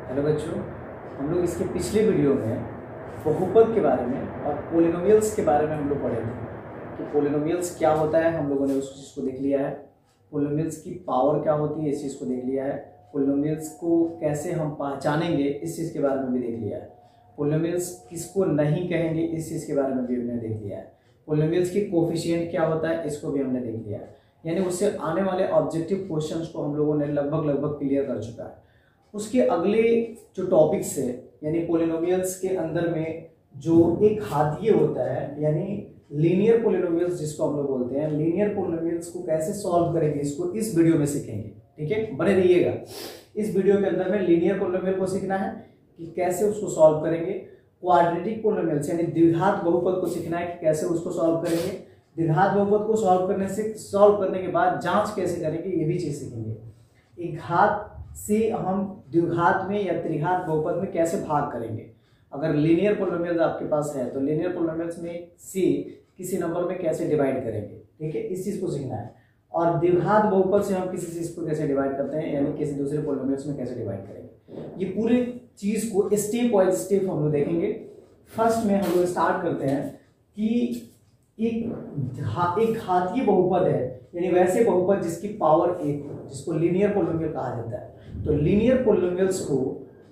Hello बच्चों, हम लोग इसके पिछले वीडियो में बहुपद के बारे में और पोलिनोमियल्स के बारे में हम लोग पढ़े थे कि पोलिनोमियल्स क्या होता है। हम लोगों ने उस चीज़ को देख लिया है। पोलिनोमियल्स की पावर क्या होती है, इस चीज़ को देख लिया है। पोलिनोमियल्स को कैसे हम पहचानेंगे, इस चीज़ के बारे में भी देख लिया है। पोलिनोमियल्स किसको नहीं कहेंगे, इस चीज़ के बारे में भी हमने देख लिया है। पोलिनोमियल्स की कोफिशिएंट क्या होता है, इसको भी हमने देख लिया है। यानी उससे आने वाले ऑब्जेक्टिव क्वेश्चंस को हम लोगों ने लगभग क्लियर कर चुका है। उसके अगले जो टॉपिक्स है, यानी पोलिनोमियल्स के अंदर में जो एक घातीय होता है, यानी लीनियर पोलिनोमियल्स जिसको हम लोग बोलते हैं, लीनियर पोलिनोमियल्स को कैसे सॉल्व करेंगे, इसको इस वीडियो में सीखेंगे। ठीक है, बने रहिएगा। इस वीडियो के अंदर में लीनियर पोलिनोमियल को सीखना है कि कैसे उसको सॉल्व करेंगे। क्वाड्रेटिक पोलिनोमियल्स यानी द्विघात बहुपद को सीखना है कि कैसे उसको सॉल्व करेंगे। द्विघात बहुपद को सॉल्व करने के बाद जांच कैसे करेंगे, ये भी चीज सीखेंगे। एक घात से हम द्विघात में या त्रिघात बहुपद में कैसे भाग करेंगे। अगर लीनियर पोलिनोमियल्स आपके पास है तो लीनियर पोलिनोमियल्स में से किसी नंबर में कैसे डिवाइड करेंगे। ठीक है, इस चीज को सीखना है। और द्विघात बहुपद से हम किसी चीज को कैसे डिवाइड करते हैं, यानी किसी दूसरे पोलिनोमियल्स में कैसे डिवाइड करेंगे। ये पूरे चीज को स्टेप वाइज स्टेप हम लोग देखेंगे। फर्स्ट में हम लोग स्टार्ट करते हैं कि एक घातीय बहुपद है, यानी वैसे बहुपद जिसकी पावर 1, जिसको लीनियर पोलिनोमियल कहा जाता है। तो लीनियर पोलिनोमियल्स को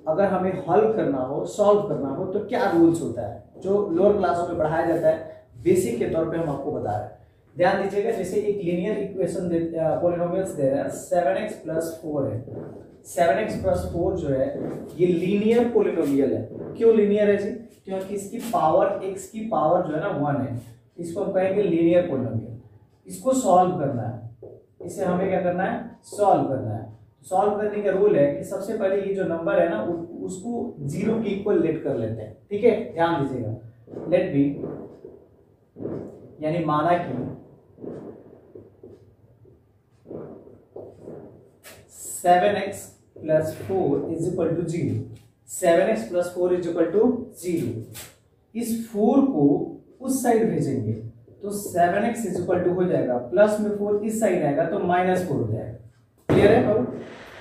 अगर हमें हल करना हो, सॉल्व करना हो, तो क्या रूल्स होता है जो लोअर क्लासों में पढ़ाया जाता है, बेसिक के तौर पे हम आपको बता रहे हैं। ध्यान दीजिएगा। जैसे एक लीनियर इक्वेशन पोलिनोमियल्स दे रहा है 7x + 4 है। 7x + 4 जो है ये लीनियर पोलिनोमियल है। क्यों लीनियर है जी? क्योंकि इसकी पावर x की पावर जो है ना 1 है। इसको हम कहेंगे लीनियर पोलिनोमियल। इसको सॉल्व करना है, इसे हमें क्या करना है, सॉल्व करना है। सॉल्व करने का रूल है कि सबसे पहले ये जो नंबर है ना उसको 0 के इक्वल लेट कर लेते हैं। ठीक है, ध्यान दीजिएगा। लेट बी, यानी माना कि 7x + 4 = 0। 7x + 4 = 0। इस 4 को उस साइड भेजेंगे तो 7x = हो जाएगा, प्लस में 4 इस साइड आएगा तो -4 हो जाएगा। क्लियर है?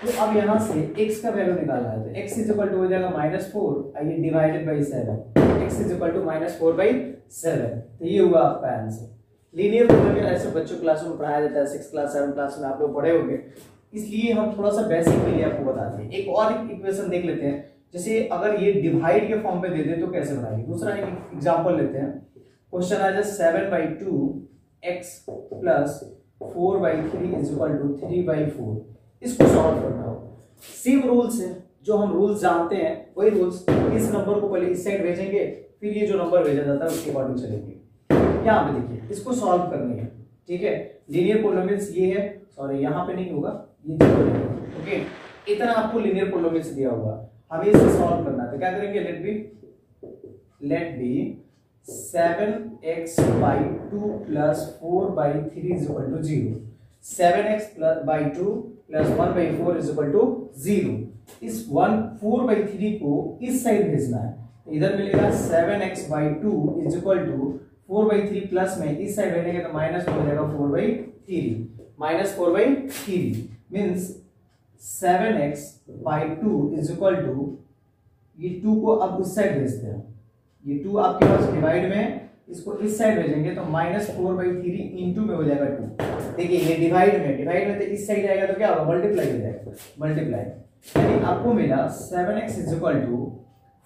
तो अब यहां से x का वैल्यू निकालना है तो x = हो जाएगा -4, आइए डिवाइडेड बाई 7। x = -4/7। तो ये हुआ आपका आंसर। लीनियर पोलिनोमियल ऐसे बच्चों क्लासों में पढ़ाया जाता है, 6 क्लास 7 क्लास में आप लोग पढ़े होंगे, इसलिए हम थोड़ा सा बेसिक के लिए आपको बताते हैं। एक और इक्वेशन देख लेते हैं। जैसे अगर ये डिवाइड के फॉर्म में दे दे तो कैसे बनाएंगे। दूसरा एक एग्जांपल लेते हैं। क्वेश्चन आ जाए 7/2x + 4/3 = 3/4। इसको सॉल्व करना हो। सेम रूल्स है, जो हम रूल्स जानते हैं वही रूल्स। इस नंबर को पहले इस साइड भेजेंगे, फिर ये जो नंबर भेजा जाता है उसके अकॉर्डिंग चलेंगे। यहाँ पे देखिए, इसको सॉल्व करनी है। ठीक है, लीनियर पोलिनोमियल्स ये है, सॉरी यहाँ पे नहीं होगा, ये ओके। इतना आपको लीनियर पोलिनोमियल्स दिया होगा, हमें इसे सॉल्व करना है। क्या करेंगे, लेट बी 7x/2 + 4/3 = 0। 7x/2 + 1/4 = 0। इस 4/3 को इस साइड भेजना है, इधर मिलेगा 7x/2 = 4/3 प्लस में इस साइड भेजेंगे तो माइनस हो जाएगा 4/3। -4/3 मीन्स 7x/2 = ये 2 को अब उस साइड भेजते हैं। ये 2 आपके पास डिवाइड में, इसको इस साइड भेजेंगे तो -4/3 इंटू में हो जाएगा 2। देखिए ये डिवाइड में तो इस साइड आएगा तो क्या होगा, मल्टीप्लाई हो जाएगा। मल्टीप्लाई यानी आपको मिला 7x =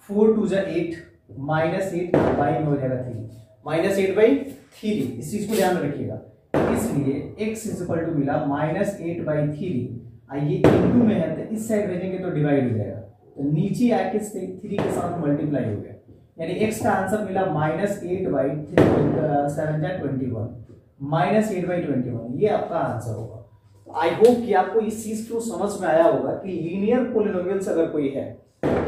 4 2 जा 8 -8 बाई में हो जाएगा 3 -8/3। इस चीज को ध्यान में रखिएगा। इसलिए x = मिला -8/3। आइए इंटू में है तो इस साइड भेजेंगे तो डिवाइड हो जाएगा, तो नीचे आके 3 के साथ मल्टीप्लाई हो गया। यानी x का आंसर मिला -8/3 7 × 21 -8/21। ये आपका आंसर होगा। आई होप कि आपको इस चीज को समझ में आया होगा कि लीनियर पोलिनोमियल्स अगर कोई है,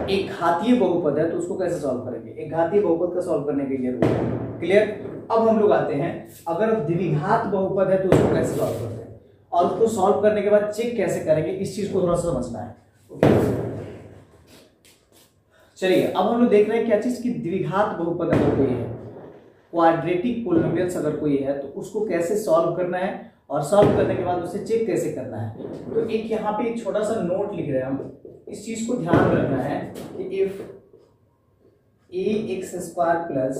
एक घातीय बहुपद है, तो उसको कैसे सॉल्व करेंगे। एक घातीय बहुपद का सॉल्व करने के लिए रूल है। क्लियर? अब हम लोग आते हैं, अगर द्विघात बहुपद है तो उसको कैसे सॉल्व करते हैं, और उसको सॉल्व करने के बाद चेक कैसे करेंगे, इस चीज को थोड़ा सा समझना है। ओके, चलिए अब हम लोग देख रहे हैं क्या चीज की द्विघात बहुपद अगर कोई है, क्वाड्रेटिक पोलिनोमियल्स अगर कोई है, तो उसको कैसे सॉल्व करना है और सॉल्व करने के बाद उसे चेक कैसे करना है। तो एक यहाँ पे एक छोटा सा नोट लिख रहे हैं हम, इस चीज को ध्यान में रखना है कि if ax² plus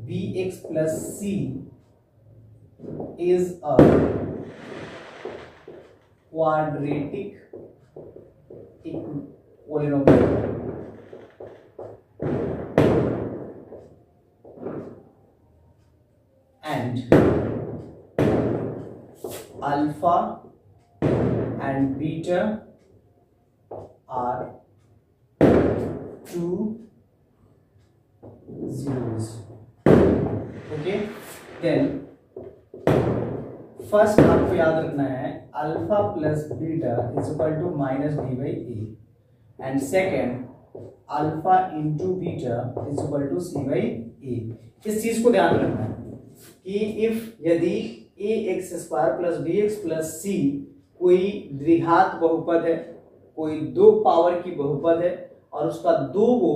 bx plus c is a quadratic polynomial and alpha and beta are two zeros. Okay, then first आपको याद रखना है alpha plus beta is equal to minus B by A and second alpha into beta is equal to C by A. इस चीज को ध्यान रखना है कि इफ यदि ax² plus bx plus c कोई द्विघात बहुपद है, कोई दो पावर की बहुपद है और उसका दो वो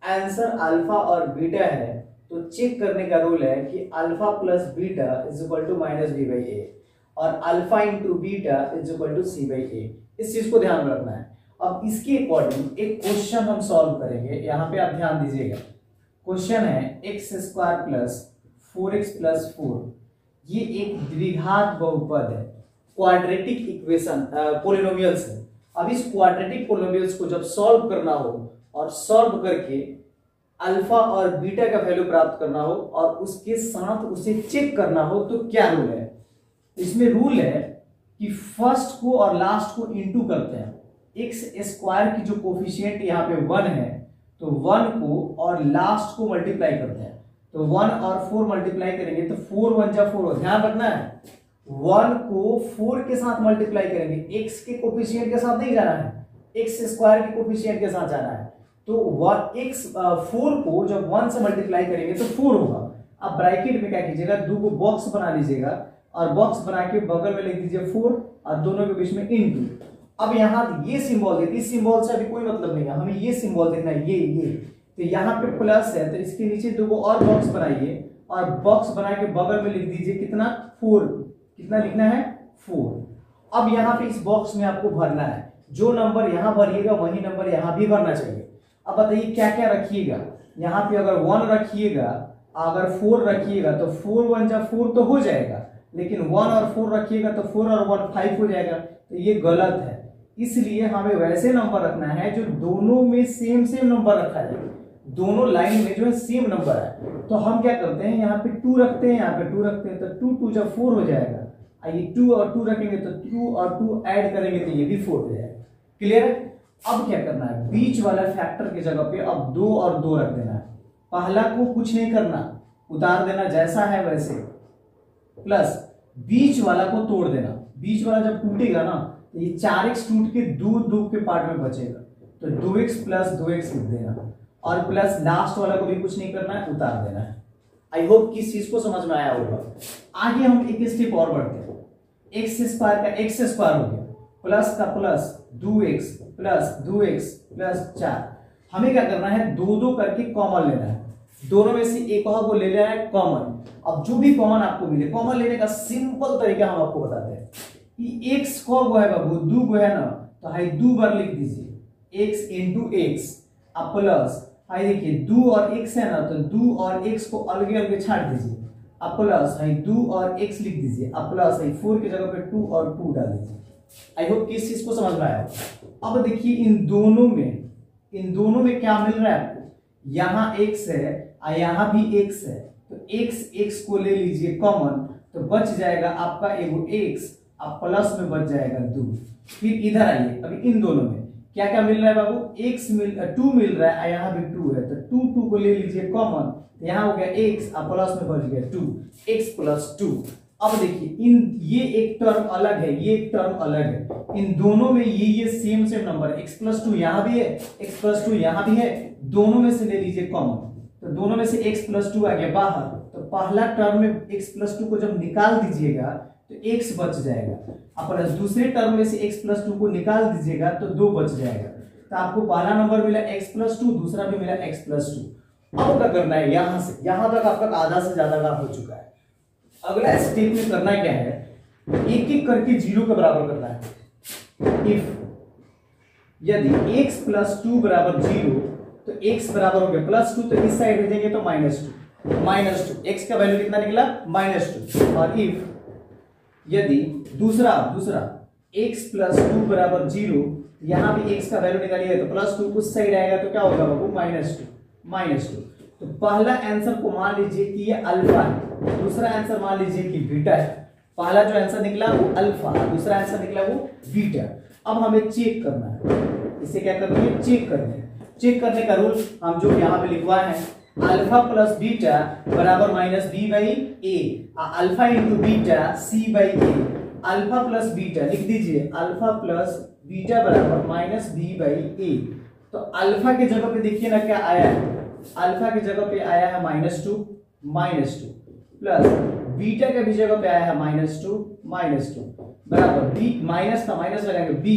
आंसर अल्फा और बीटा है, तो चेक करने का रूल है कि alpha plus beta is equal to minus B by A और alpha into beta is equal to C by A. इस चीज को ध्यान में रखना है। अब इसके अकॉर्डिंग एक क्वेश्चन हम सॉल्व करेंगे, यहाँ पे आप ध्यान दीजिएगा। क्वेश्चन है x² प्लस 4x प्लस 4, ये एक द्विघात बहुपद है, क्वाड्रेटिक इक्वेशन पोलिनोमियल्स है। अब इस क्वाड्रेटिक पोलिनोमियल्स को जब सॉल्व करना हो और सॉल्व करके अल्फा और बीटा का वैल्यू प्राप्त करना हो और उसके साथ उसे चेक करना हो, तो क्या रूल है? इसमें रूल है कि फर्स्ट को और लास्ट को इनटू करते हैं। x² की जो कोफिशिएंट यहाँ पे 1 है, तो 1 को और लास्ट को मल्टीप्लाई करते हैं, तो 1 और 4 मल्टीप्लाई करेंगे तो 4 1 जा 4। ध्यान रखना है 1 को 4 के साथ मल्टीप्लाई करेंगे, x के कोफिशिएंट के साथ नहीं जाना है, x² के कोफिशिएंट के साथ जाना है। तो 4 को जब 1 से मल्टीप्लाई करेंगे तो 4 होगा। अब ब्रैकेट में क्या कीजिएगा, 2 को बॉक्स बना लीजिएगा और बॉक्स बना के बगल में लिख दीजिए 4 और दोनों के बीच में इनटू। अब यहाँ ये सिंबल है, इस सिंबल से अभी कोई मतलब नहीं है, हमें ये सिंबल देखना है, ये तो यहाँ पे प्लस है तो इसके नीचे 2 को और बॉक्स बनाइए और बॉक्स बना के बगल में लिख दीजिए कितना 4, कितना लिखना है 4। अब यहाँ पे इस बॉक्स में आपको भरना है, जो नंबर यहाँ भरिएगा वही नंबर यहाँ भी भरना चाहिए। अब बताइए क्या क्या रखिएगा, यहाँ पे अगर 1 रखिएगा, अगर 4 रखिएगा तो 4 1 जा 4 तो हो जाएगा, लेकिन 1 और 4 रखिएगा तो 4 और 1 5 हो जाएगा, तो ये गलत है। इसलिए हमें वैसे नंबर रखना है जो दोनों में सेम नंबर रखा जाए, दोनों लाइन में जो है सेम नंबर है। तो हम क्या करते हैं, यहाँ पे 2 रखते हैं, यहाँ पे 2 रखते हैं, तो 2 2 जब 4 हो जाएगा, ये 2 और 2 रखेंगे तो 2 और 2 ऐड करेंगे तो ये भी 4 हो जाएगा। क्लियर है? अब क्या करना है, बीच वाला फैक्टर की जगह पे अब 2 और 2 रख देना है। पहला को कुछ नहीं करना, उतार देना जैसा है वैसे, प्लस बीच वाला को तोड़ देना। बीच वाला जब टूटेगा ना तो ये 4x टूट के 2 के पार्ट में बचेगा, तो 2x प्लस 2x लिख देना और प्लस लास्ट वाला को भी कुछ नहीं करना है, उतार देना है। आई होप कि इस चीज को समझ में आया होगा। आगे हम एक स्टेप और बढ़ते हैं। x² का x² हो गया, प्लस का plus 2x plus 2x plus 4। हमें क्या करना है, 2 2 करके कॉमन लेना है, दोनों में से एक को ले लेना है कॉमन। अब जो भी कॉमन आपको मिले, कॉमन लेने का सिंपल तरीका हम आपको बताते हैं कि x को है बाबू 2 को है ना, तो हाई 2 बार लिख दीजिए x इंटू एक्स, अब प्लस हाई देखिए 2 और x है ना, तो 2 और x को अलग अलग छाड़ दीजिए, अब प्लस हाई 2 और x लिख दीजिए, अब प्लस हाई 4 की जगह पे 2 और 2 डाल दीजिए। आई होप किस चीज को समझ में आया। अब देखिए इन दोनों में क्या मिल रहा है आपको, यहाँ x है और यहाँ भी x है, तो x को ले लीजिए कॉमन, तो बच जाएगा आपका एगो x, अब प्लस में बच जाएगा 2। फिर इधर आइए, अभी इन दोनों में क्या क्या मिल रहा है बाबू, 2 मिल रहा है, यहाँ भी 2 है, तो 2 को ले लीजिए कॉमन, तो यहाँ हो गया x, अब प्लस में बच गया 2, x प्लस 2। अब देखिए ये एक टर्म अलग है, ये एक टर्म अलग है, इन दोनों में ये सेम नंबर है, x प्लस 2 यहाँ भी है, x प्लस 2 यहाँ भी है, दोनों में से ले लीजिए कॉमन, तो दोनों में से x प्लस 2 आ गया बाहर, तो पहला टर्म में x प्लस 2 को जब निकाल दीजिएगा तो x बच जाएगा, अब दूसरे टर्म में से x प्लस 2 को निकाल दीजिएगा तो 2 बच जाएगा। तो आपको पहला नंबर मिला x प्लस 2, दूसरा भी मिला x प्लस 2। अब क्या करना है, यहां से यहां तक आपका आधा से ज्यादा काम हो चुका है। अगला स्टेप में करना क्या है, एक एक करके 0 के बराबर करना है। इफ यदि x प्लस 2 बराबर 0, तो x बराबर हो गया प्लस 2, तो इस साइड भेजेंगे तो -2, x का वैल्यू कितना निकला -2। और इफ यदि दूसरा x प्लस 2 बराबर 0, यहां भी x का वैल्यू निकालिए तो प्लस 2, उस साइड आएगा तो क्या होगा बाबू -2। तो पहला आंसर को मान लीजिए कि ये अल्फा है, दूसरा आंसर मान लीजिए कि बीटा है। पहला जो आंसर निकला वो अल्फा, दूसरा आंसर निकला वो बीटा। अब हमें चेक करना है, इसे क्या करना है, चेक करना है। चेक करने का रूल हम जो यहाँ पे लिखवाए हैं, अल्फा प्लस बीटा बराबर -b/a, alpha into beta c/a। Alpha plus beta लिख दीजिए, अल्फा प्लस बीटा बराबर -b/a। तो अल्फा की जगह पे देखिए ना क्या आया है, अल्फा की जगह पे आया है -2 प्लस बीटा के भी जगह पे आया है -2 बराबर b, माइनस का माइनस लगाएंगे b।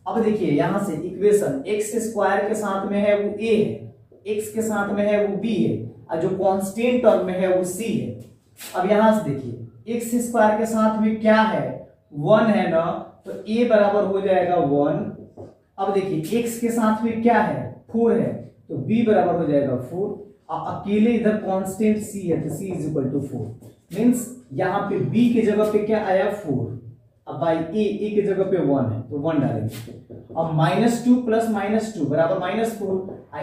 अब देखिए यहां से इक्वेशन x स्क्वायर के साथ में है वो a है, x के साथ में है वो b है, और जो कांस्टेंट टर्म में है वो c है। अब यहां से देखिए x स्क्वायर के साथ में क्या है, 1 है ना, तो a बराबर हो जाएगा 1। अब देखिए x के साथ में क्या है, 4 है, तो b बराबर हो जाएगा 4। अकेले इधर कांस्टेंट c है तो c is equal to 4। Means यहाँ पे b के जगह पे क्या आया 4, अब बाई a के जगह पे 1 है तो 1 डालेंगे। अब -2 प्लस -2 बराबर -4,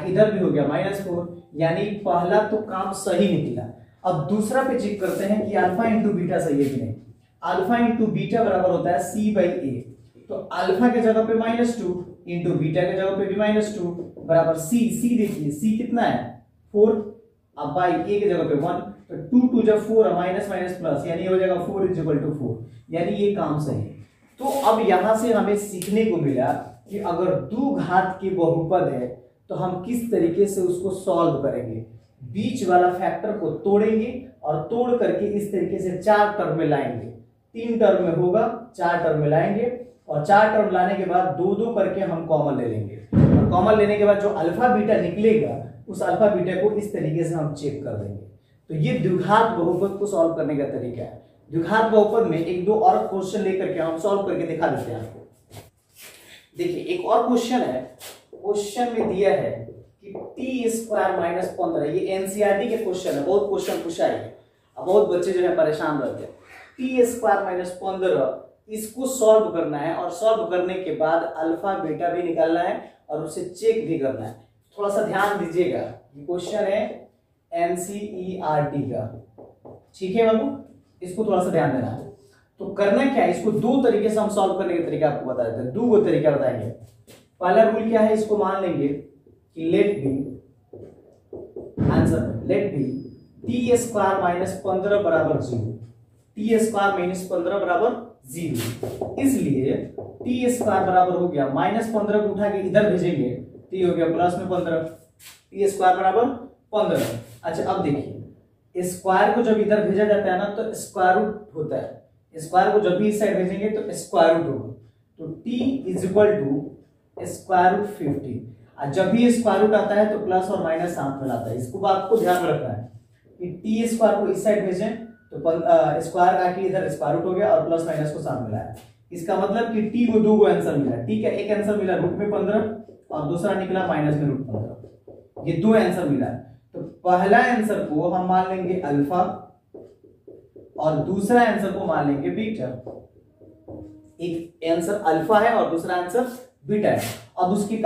इधर भी हो गया -4, यानी पहला तो काम सही निकला। अब दूसरा पे चेक करते हैं कि अल्फा इंटू बीटा सही है कि नहीं। अल्फा इंटू बीटा बराबर होता है c/a, तो अल्फा के जगह पे -2 इंटू बीटा के जगह पे भी -2 बराबर c देखिए c कितना है 4, अब बाई a के जगह पे 1, तो 2 2 जब 4 माइनस माइनस प्लस, यानी हो जाएगा 4 इज इक्वल टू 4, यानी ये काम सही है। तो अब यहां से हमें सीखने को मिला कि अगर द्विघात की बहुपद है तो हम किस तरीके से उसको सॉल्व करेंगे। बीच वाला फैक्टर को तोड़ेंगे और तोड़ करके इस तरीके से 4 टर्म में लाएंगे, 3 टर्म में होगा 4 टर्म में लाएंगे, और 4 टर्म लाने के बाद 2 करके हम कॉमन ले लेंगे, और कॉमन लेने के बाद जो अल्फा बीटा निकलेगा उस अल्फा बीटा को इस तरीके से हम चेक कर देंगे। तो ये द्विघात बहुपद को सॉल्व करने का तरीका है। द्विघात बहुपद में 1-2 और क्वेश्चन लेकर के हम सॉल्व करके दिखा देते हैं आपको। देखिए एक और क्वेश्चन है, क्वेश्चन में दिया है कि t² - 15, ये एनसीईआरटी के क्वेश्चन है, बहुत क्वेश्चन पूछा है, अब बहुत बच्चे जो है परेशान रहते हैं। t² - 15 इसको सॉल्व करना है, और सॉल्व करने के बाद अल्फा बीटा भी निकालना है और उसे चेक भी करना है। थोड़ा सा ध्यान दीजिएगा, ये क्वेश्चन है एनसीईआरटी का, ठीक है बाबू, इसको थोड़ा सा ध्यान देना है। तो करना क्या है, इसको 2 तरीके से हम सॉल्व करने के तरीका आपको बता देते हैं, 2 तरीका बताएंगे। पहला रूल क्या है, इसको मान लेंगे कि लेट बी t² - 15 बराबर 0, t² - 15 बराबर 0, इसलिए t² बराबर हो गया -15 को उठा के इधर भेजेंगे, t हो गया प्लस में 15, t² बराबर 15। अच्छा अब देखिए स्क्वायर को जब इधर भेजा जाता है ना तो स्क्वायर रूट होता है, स्क्वायर को जब भी इस साइड भेजेंगे तो स्क्वायर रूट होगा, तो t is equal to square root 50, और जब भी स्क्वायर रूट आता है तो प्लस और माइनस साथ में लाता है। इसको बात को ध्यान रखना है कि t² को इस साइड भेजें तो स्क्वायर आके इधर स्क्वायर रूट हो गया और प्लस माइनस को साथ मिलाया। इसका मतलब कि t को 2 आंसर मिला, ठीक है, एक आंसर मिला रूट में 15 और दूसरा निकला माइनस में रूट 15, ये 2 आंसर मिला। तो पहला आंसर को हम मान लेंगे अल्फा और दूसरा आंसर को मान लेंगे बीटा। एक आंसर अल्फा है और दूसरा आंसर बीटा है। अब उसके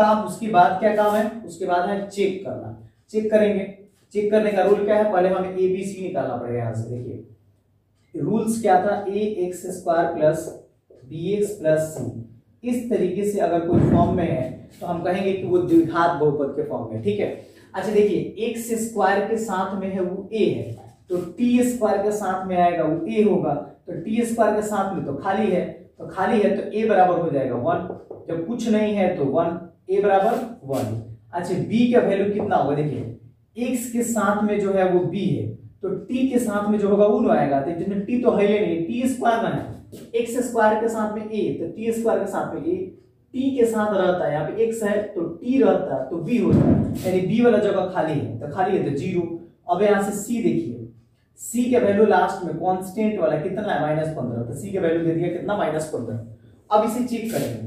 बाद क्या काम है, उसके बाद है चेक करना। चेक करेंगे, चेक करने का रूल क्या है, पहले हमें ए बी सी निकालना पड़ेगा। यहां से देखिए रूल्स क्या था, ax² plus bx plus c, इस तरीके से अगर कोई फॉर्म में है तो हम कहेंगे कि वो द्विघात बहुपद के फॉर्म में, ठीक है। अच्छा देखिए x² के साथ में है वो a है, तो t² के साथ में आएगा वो a होगा, तो t² के साथ में तो खाली है, तो a बराबर हो जाएगा 1, जब कुछ नहीं है तो 1, a बराबर 1। अच्छा b का वैल्यू कितना होगा, देखिए x के साथ में जो है वो b है, तो t के साथ में जो होगा वो आएगा, तो t तो है ही नहीं, t² ना है, x² के साथ में a, तो t² के साथ में a, t के साथ रहता है, यहाँ पे x है तो t रहता है तो b होता है, यानी b वाला जगह खाली है तो 0। अब यहाँ से c देखिए, c के वैल्यू लास्ट में कांस्टेंट वाला कितना है -15, तो c के वैल्यू दे दिया कितना -15। अब इसे चेक करेंगे,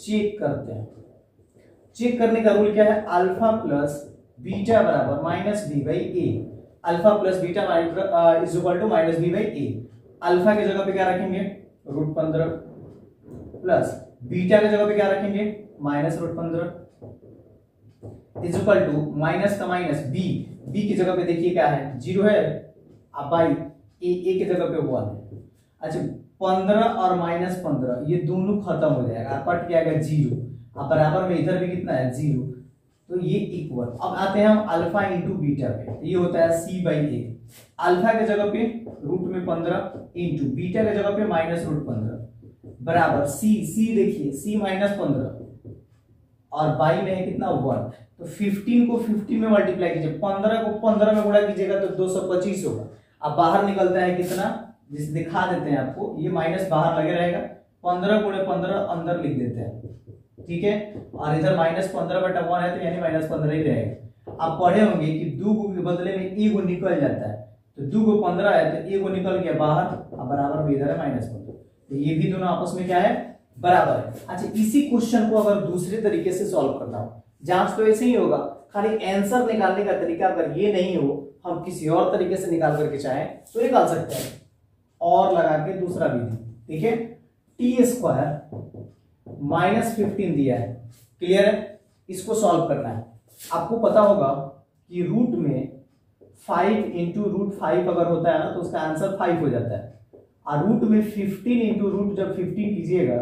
चेक करते हैं। चेक करने का रूल क्या है, अल्फा प्लस बीटा बराबर minus B by a. Alpha plus beta is equal to minus B by a. Alpha की जगह पे क्या रखेंगे, √15 प्लस बीटा की जगह पे क्या रखेंगे, minus √15 is equal to minus का माइनस बी। बी की जगह पे देखिए क्या है, 0 है, अब बाई ए की जगह पे 1 है। अच्छा 15 और -15 ये दोनों खत्म हो जाएगा, कट क्या आएगा 0। अब बराबर में इधर भी कितना है 0, तो ये इक्वल। अब आते हैं हम अल्फा इंटू बीटा पे, ये होता है c बाई ए। अल्फा के जगह पे √15 इंटू बीटा के जगह पे -√15 बराबर c देखिए c -15 और बाई में है कितना 1, तो 15 को 15 में मल्टीप्लाई कीजिए, 15 को 15 में गुणा कीजिएगा तो 225 होगा। अब बाहर निकलता है कितना, जिसे दिखा देते हैं आपको, ये माइनस बाहर लगे रहेगा, 15 गुणे 15 अंदर लिख देते हैं, ठीक है। और इधर -15/1 है तो यानी -15 ही रहेगा। आप पढ़े होंगे कि 2 के बदले में ए को निकल जाता है, तो 2 को 15 है तो ए को निकल गया बाहर, अब बराबर में इधर है -15, तो ये भी दोनों आपस में क्या है, बराबर है। अच्छा इसी क्वेश्चन को अगर दूसरे तरीके से सॉल्व करना हो, जांच तो ऐसे ही होगा, खाली आंसर निकालने का तरीका अगर ये नहीं हो, हम किसी और तरीके से निकाल करके चाहें तो निकाल सकते हैं, और लगा के दूसरा विधि, ठीक है। टी स्क्वायर -15 दिया है, क्लियर है, इसको सॉल्व करना है। आपको पता होगा कि रूट में 5 इंटू √5 अगर होता है ना तो उसका आंसर 5 हो जाता है, और रूट में 15 इंटू रूट जब 15 कीजिएगा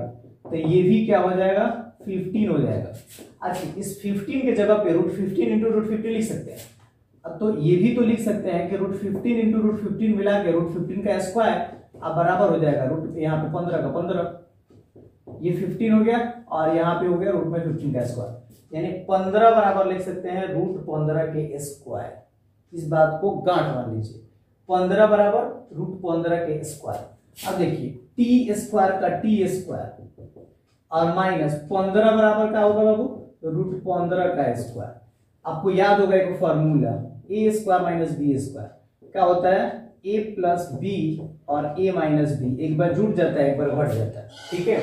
तो ये भी क्या हो जाएगा, 15 हो जाएगा। अच्छा इस 15 के जगह पे √15 इंटू √15 लिख सकते हैं। अब तो ये भी तो लिख सकते हैं कि √15 इंटू √15 मिला के √15 का स्क्वायर, अब बराबर हो जाएगा रूट यहाँ पे 15 का 15, ये 15 हो गया और यहाँ पे हो गया रूट में 15 का स्क्वायर, यानी 15 बराबर लिख सकते हैं √15 के स्क्वायर। इस बात को गांठ मार लीजिए, 15 बराबर √15 के स्क्वायर। अब देखिए टी स्क्वायर का टी स्क्वायर और माइनस 15 बराबर का होगा बाबू √15 का स्क्वायर। आपको याद होगा एक फॉर्मूला, ए स्क्वायर माइनस बी स्क्वायर क्या होता है, a प्लस बी और a माइनस बी, एक बार जुड़ जाता है एक बार घट जाता है, ठीक है।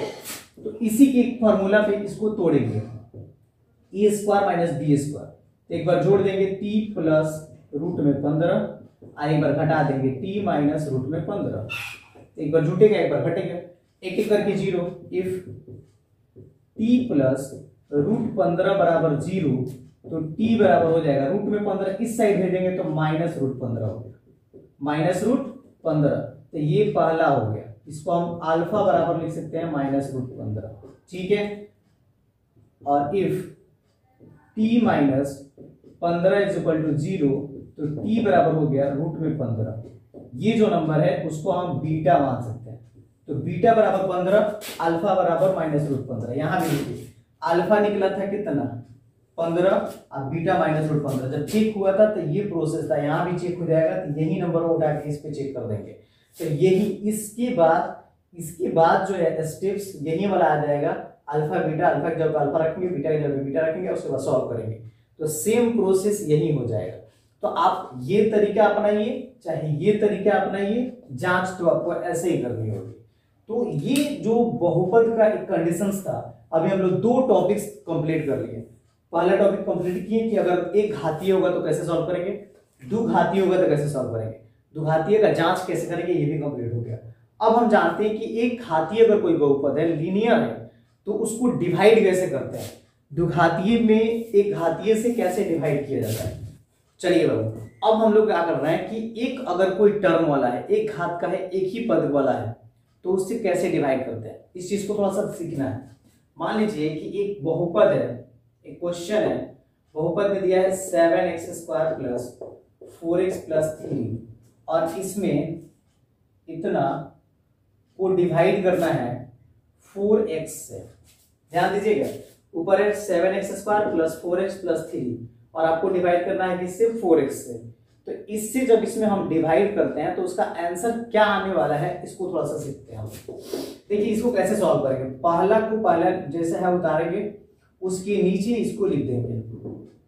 तो इसी के फॉर्मूला पे इसको तोड़ेंगे, ए स्क्वायर माइनस बी स्क्वायर, एक बार जोड़ देंगे t प्लस रूट में 15 और एक बार घटा देंगे t माइनस रूट में 15, एक बार जुटेगा एक बार घटेगा, एक एक करके 0। इफ t प्लस √15 बराबर 0 तो t बराबर हो जाएगा रूट में 15 इस साइड भेजेंगे तो -√15 हो गया, -√15, तो ये पहला हो गया, इसको हम अल्फा बराबर लिख सकते हैं -√15, ठीक है। और if t minus 15 is equal to 0 तो t बराबर हो गया रूट में 15, ये जो नंबर है उसको हम बीटा मान सकते हैं, तो बीटा बराबर 15, अल्फा बराबर -√15। यहां भी देखिए अल्फा निकला था कितना 15 और बीटा -√15, जब चेक हुआ था तो ये प्रोसेस था, यहाँ भी चेक हो जाएगा, तो यही नंबर को उठा के इस पे चेक कर देंगे, तो यही इसके बाद जो है स्टेप्स यही वाला आ जाएगा, अल्फा बीटा, अल्फा की जगह अल्फा रखेंगे, बीटा की जगह बीटा रखेंगे, उसके बाद सॉल्व करेंगे, तो सेम प्रोसेस यही हो जाएगा। तो आप ये तरीका अपनाइए चाहे ये तरीका अपनाइए, जांच तो आपको ऐसे ही करनी होगी। तो ये जो बहुपद का एक कंडीशंस था, अभी हम लोग 2 टॉपिक्स कंप्लीट कर लिए। पहला टॉपिक कंप्लीट किए कि अगर एक घातीय होगा तो कैसे सॉल्व करेंगे, द्विघातीय होगा तो कैसे सॉल्व करेंगे, द्विघातीय का जांच कैसे करेंगे, ये भी कंप्लीट हो गया। अब हम जानते हैं कि एक घातीय अगर कोई बहुपद है, लीनियर है, तो उसको डिवाइड कैसे करते हैं, द्विघातीय में एक घातीय से कैसे डिवाइड किया जाता है। चलिए बाबू, अब हम लोग क्या कर रहे हैं कि एक अगर कोई टर्म वाला है, एक घात का है, एक ही पद वाला है, तो उससे कैसे डिवाइड करते हैं, इस चीज को थोड़ा सा सीखना है। मान लीजिए कि एक बहुपद है, एक क्वेश्चन है, बहुपद में दिया है 7x² प्लस 4x प्लस 3 और इसमें इतना को डिवाइड करना है 4x से। ध्यान दीजिएगा, ऊपर है 7x² प्लस 4x प्लस 3 और आपको डिवाइड करना है किससे, 4x से। तो इससे जब इसमें हम डिवाइड करते हैं तो उसका आंसर क्या आने वाला है, इसको थोड़ा सा सीखते हैं हम। देखिए इसको कैसे सॉल्व करेंगे, पहला को पहला जैसे है उतारेंगे, उसके नीचे इसको लिख देंगे,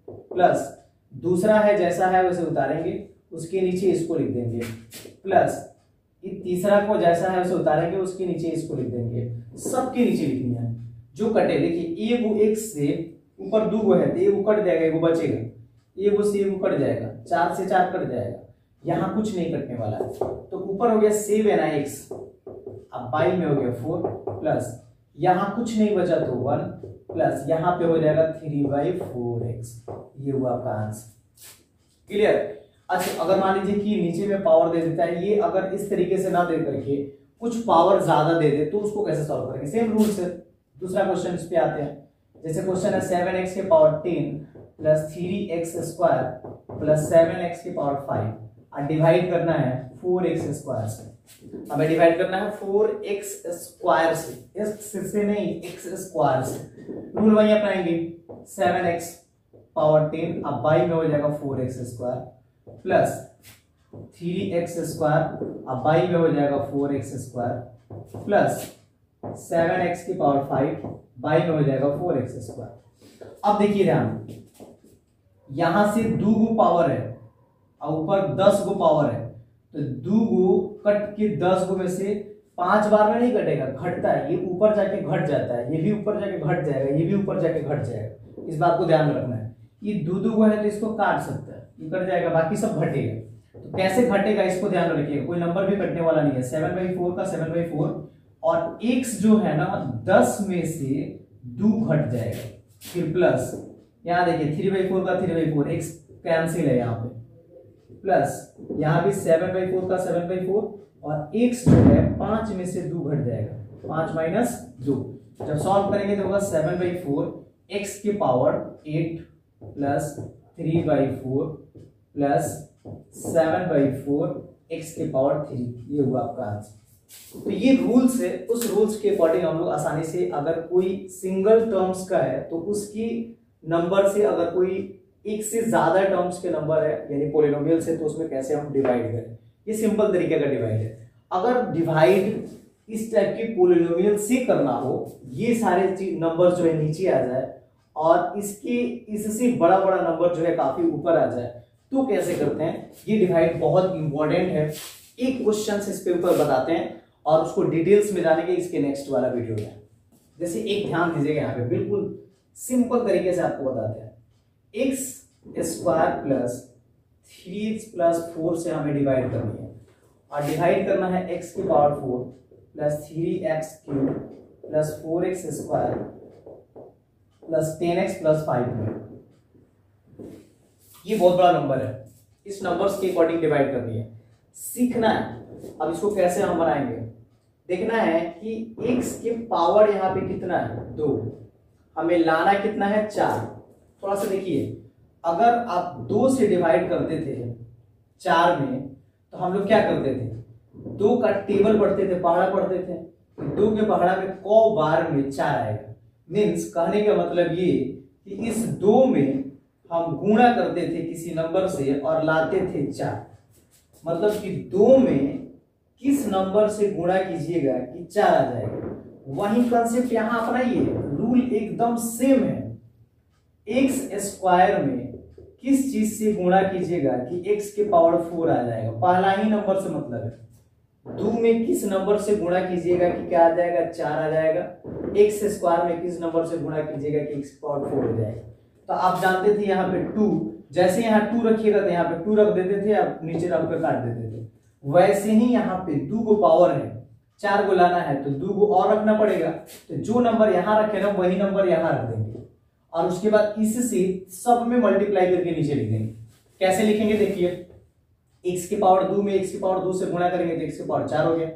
प्लस दूसरा है जैसा है वैसे उतारेंगे, उसके नीचे इसको लिख देंगे, प्लस तीसरा को जैसा है वैसे उतारेंगे, उसके नीचे इसको लिख देंगे, सबके नीचे लिखनी है। जो कटे, देखिए एगो x से ऊपर 2 गो है तो एगो कट जाएगा, एगो बचेगा, एगो से एगो कट जाएगा, 4 से 4 कट जाएगा, यहाँ कुछ नहीं कटने वाला है। तो ऊपर हो गया 7x, अब बाई में हो गया 4 प्लस यहाँ कुछ नहीं बचा तो 1 प्लस यहाँ पे हो जाएगा 3/4x। ये हुआ आपका आंसर। क्लियर? अच्छा, अगर मान लीजिए कि नीचे में पावर दे देता है, ये अगर इस तरीके से ना दे करके कुछ पावर ज्यादा दे दे तो उसको कैसे सॉल्व करेंगे? सेम रूल से दूसरा क्वेश्चन इस पे आते हैं। जैसे क्वेश्चन है 7x के power 10 plus 3x square plus 7x के पावर 5 और डिवाइड करना है 4x स्क्वायर से। हमें डिवाइड करना है 4x स्क्वायर से, x से नहीं x स्क्वायर से। रूल वही अपनाएंगे, 7x पावर 10 अब बाई में हो जाएगा 4x square plus 3x square अब बाई में हो जाएगा 4x स्क्वायर प्लस 7x की पावर 5 बाई में हो जाएगा 4x स्क्वायर। अब देखिए ध्यान, यहां से 2 गो पावर है और ऊपर 10 गो पावर है, तो 2 गो कट के 10 गो में से 5 बार में नहीं कटेगा, घटता है, ये ऊपर जाके घट जाता है, ये भी ऊपर जाके घट जाएगा, ये भी ऊपर जाके घट जाएगा। इस बात को ध्यान में रखना है। ये 2 गो है तो इसको काट सकता है, ये कट जाएगा, बाकी सब घटेगा। तो कैसे घटेगा इसको ध्यान में रखिएगा, कोई नंबर भी कटने वाला नहीं है। 7/4 का 7/4 और x जो है ना 10 में से 2 घट जाएगा, फिर प्लस यहाँ देखिए 3/4 का 3/4, x कैंसिल है यहाँ पे, प्लस यहाँ भी 7/4 का 7/4 और x जो है 5 में से 2 घट जाएगा, 5 माइनस 2। जब सॉल्व करेंगे तो होगा 7/4 x की पावर 8 प्लस 3/4 प्लस 7/4 x की पावर 3। ये हुआ आपका आंसर। तो ये रूल्स है, उस रूल्स के अकॉर्डिंग हम लोग आसानी से अगर कोई सिंगल टर्म्स का है तो उसकी नंबर से, अगर कोई एक से ज्यादा टर्म्स के नंबर है यानी पॉलिनोमियल से, तो उसमें कैसे हम डिवाइड करें। ये सिंपल तरीके का डिवाइड है। अगर डिवाइड इस टाइप की पॉलिनोमियल से करना हो, ये सारे नंबर जो है नीचे आ जाए और इससे बड़ा बड़ा नंबर जो है काफी ऊपर आ जाए, तो कैसे करते हैं? ये डिवाइड बहुत इंपॉर्टेंट है। एक क्वेश्चन इस पे ऊपर बताते हैं और उसको डिटेल्स में जानेंगे इसके नेक्स्ट वाला वीडियो में। जैसे एक ध्यान दीजिएगा, यहाँ पे बिल्कुल सिंपल तरीके से आपको बताते हैं। x square plus 3x plus 4 से हमें डिवाइड करनी है और डिवाइड करना है x की power 4 plus 3x cube plus 4x square plus 10x plus 5 में। ये बहुत बड़ा नंबर है, इस नंबर्स के अकॉर्डिंग डिवाइड करनी है, सीखना है। अब इसको कैसे हम बनाएंगे, देखना है कि x के पावर यहाँ पे कितना है 2, हमें लाना कितना है 4। थोड़ा सा देखिए, अगर आप 2 से डिवाइड करते थे 4 में तो हम लोग क्या करते थे, 2 का टेबल पढ़ते थे, पहाड़ा पढ़ते थे, 2 के पहाड़ा में क बार में 4 आएगा। मीन्स कहने का मतलब ये कि इस 2 में हम गुणा करते थे किसी नंबर से और लाते थे 4। मतलब कि 2 में किस नंबर से गुणा कीजिएगा कि 4 आ जाएगा। वही कंसेप्ट यहां अपनाइए, रूल एकदम सेम है। x स्क्वायर में किस चीज से गुणा कीजिएगा कि x के पावर 4 आ जाएगा, पहला ही नंबर से मतलब है। 2 में किस नंबर से गुणा कीजिएगा कि क्या आ जाएगा 4 आ जाएगा। x स्क्वायर में किस नंबर से गुणा कीजिएगा कि x के पावर 4 हो जाएगा। तो आप जानते थे यहाँ पे 2, जैसे यहाँ 2 रखिएगा तो यहाँ पे 2 रख देते थे, आप नीचे रख कर काट देते थे। वैसे ही यहाँ पे 2 को पावर है, 4 को लाना है तो 2 को और रखना पड़ेगा। तो जो नंबर यहाँ रखे ना वही नंबर यहाँ रख देंगे और उसके बाद इससे सब में मल्टीप्लाई करके नीचे लिख देंगे। कैसे लिखेंगे देखिए, x के पावर 2 में x के पावर 2 से गुणा करेंगे तो x के पावर 4 हो गया,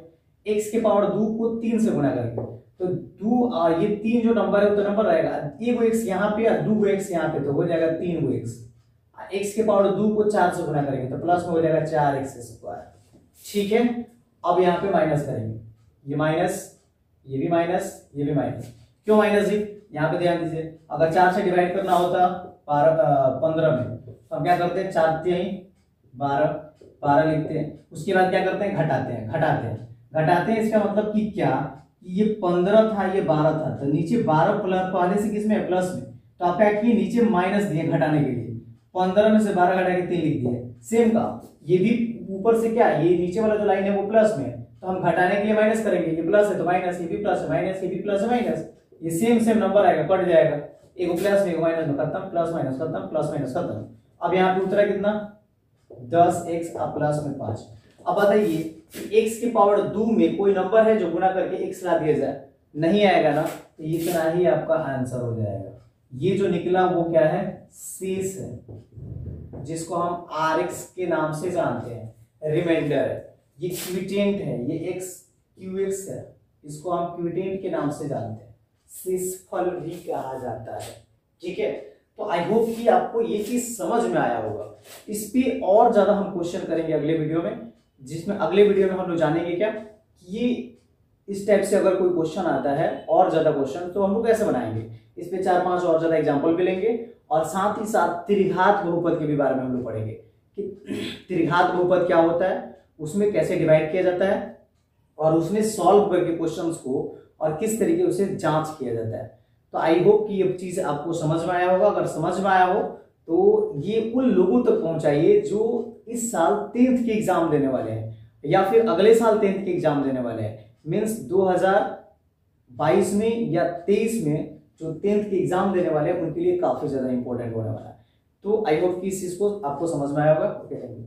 x के पावर 2 को 3 से गुणा करेंगे तो 2 और ये 3 जो नंबर है तो नंबर रहेगा, एक गो x यहाँ पे और 2 गो x यहाँ पे, तो हो जाएगा 3 गो x। x के पावर 2 को 4 से गुणा करेंगे तो प्लस में हो जाएगा 4x स्क्वायर। ठीक है, अब यहाँ पे माइनस करेंगे, ये माइनस, ये भी माइनस, ये भी माइनस। क्यों माइनस जी? यहाँ पे ध्यान दीजिए, अगर 4 से डिवाइड करना होता 15 में तो हम क्या करते हैं, 4 3 12 12 लिखते हैं। उसके बाद क्या करते हैं, घटाते हैं। इसका मतलब कि क्या, ये 15 था ये 12 था, तो नीचे 12 पहले से किसमें है, प्लस में, तो आप क्या किए नीचे माइनस दिए घटाने के लिए, 15 में से 12 घटा के 3 लिख दिए। सेम का ये भी ऊपर से क्या, ये नीचे वाला जो लाइन है वो प्लस में, तो हम घटाने के लिए माइनस करेंगे, ये प्लस है तो माइनस, ये भी प्लस है माइनस, ये भी प्लस है माइनस, ये सेम नंबर आएगा, कट जाएगा, एक प्लस में एक माइनस में, खत्म, प्लस माइनस खत्म, प्लस माइनस खत्म। अब यहाँ पे उत्तर कितना 10x और प्लस में 5। अब बताइए x की पावर 2 में कोई नंबर है जो गुना करके x ला दिया जाए, नहीं आएगा ना, तो इतना ही आपका आंसर हो जाएगा। ये जो निकला वो क्या है, शेष है, जिसको हम rx के नाम से जानते हैं, रिमाइंडर है, ये क्विटेंट है, ये x qx है, इसको हम क्विटेंट के नाम से जानते हैं, शेषफल भी कहा जाता है। ठीक है, तो आई होप कि आपको ये चीज समझ में आया होगा। इस पे और ज्यादा हम क्वेश्चन करेंगे अगले वीडियो में, जिसमें अगले वीडियो में हम लोग जानेंगे क्या कि ये इस टाइप से अगर कोई क्वेश्चन आता है और ज्यादा क्वेश्चन, तो हम लोग कैसे बनाएंगे, इस पे 4-5 और ज्यादा एग्जाम्पल भी लेंगे, और साथ ही साथ त्रिघात बहुपद के भी बारे में हम लोग पढ़ेंगे कि त्रिघात बहुपद क्या होता है, उसमें कैसे डिवाइड किया जाता है, और उसमें सॉल्व करके क्वेश्चंस को और किस तरीके उसे जांच किया जाता है। तो आई होप कि ये चीज आपको समझ में आया होगा। अगर समझ में आया हो तो ये उन लोगों तक पहुंचाइए जो इस साल 10th के एग्जाम देने वाले हैं, या फिर अगले साल 10th के एग्जाम देने वाले हैं, मीन्स 2022 में या 23 में जो 10th के एग्जाम देने वाले हैं उनके लिए काफी ज्यादा इंपॉर्टेंट होने वाला है। तो आई होप कि इस चीज को आपको समझ में आया होगा। Okay, thank you.